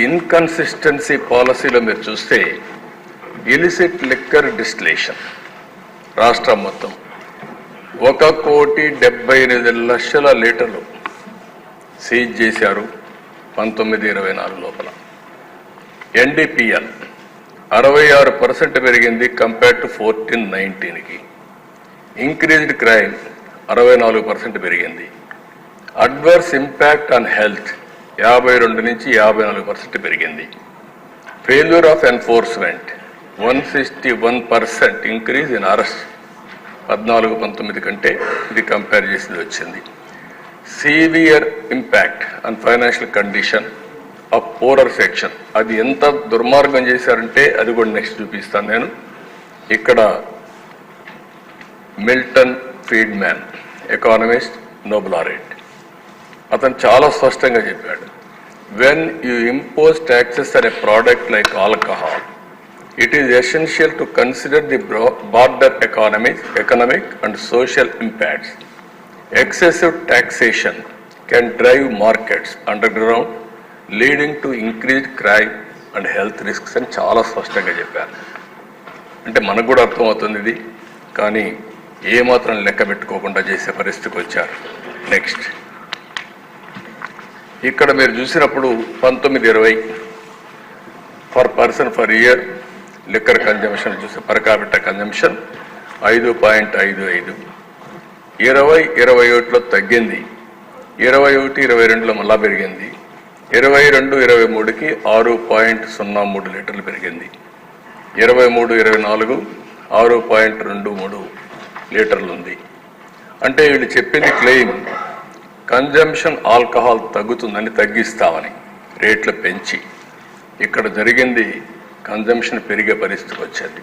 Inconsistency పాలసీలో మీరు చూస్తే ఇలిసిట్ లిక్కర్ డిస్టిలేషన్ రాష్ట్రం మొత్తం 1,78,00,000 లీటర్లు సీజ్ చేశారు 1924 లోపల. ఎన్డీపీఎల్ 66% పెరిగింది కంపేర్ టు 14-19కి. ఇంక్రీజ్డ్ క్రైమ్ 64% పెరిగింది. అడ్వర్స్ ఇంపాక్ట్ ఆన్ హెల్త్ 52 నుంచి 54% పెరిగింది. Failure of enforcement 161% increase in arrest 14-19 కంటే ఇది కంపేర్ చేసింది వచ్చింది. Severe impact on financial condition of poorer section, అది ఎంత దుర్మార్గం చేశారంటే అది కూడా నెక్స్ట్ చూపిస్తాను నేను. ఇక్కడ Milton Friedman economist, Nobel laureate, అతను చాలా స్పష్టంగా చెప్పాడు, when you impose taxes on a product like alcohol, it is essential to consider the broader economic and social impacts. Excessive taxation can drive markets underground, leading to increased crime and health risks అని చాలా స్పష్టంగా చెప్పారు. అంటే మనకు కూడా అర్థమవుతుంది ఇది, కానీ ఏమాత్రం లెక్క పెట్టుకోకుండా చేసే పరిస్థితికి వచ్చారు. నెక్స్ట్ ఇక్కడ మీరు చూసినప్పుడు 1920 for person for year liquor consumption చూస్తే పర్ క్యాపిటల్ కన్జంప్షన్ 5.55, 20-21లో తగ్గింది, 21-22లో మళ్ళా పెరిగింది, 22-23కి 6.03 లీటర్లు పెరిగింది, 23-24 6.23 లీటర్లు ఉంది. అంటే వీళ్ళు చెప్పింది క్లెయిమ్ కన్జంప్షన్ ఆల్కహాల్ తగ్గుతుందని, తగ్గిస్తామని రేట్లు పెంచి, ఇక్కడ జరిగింది కన్జంప్షన్ పెరిగే పరిస్థితికి వచ్చింది.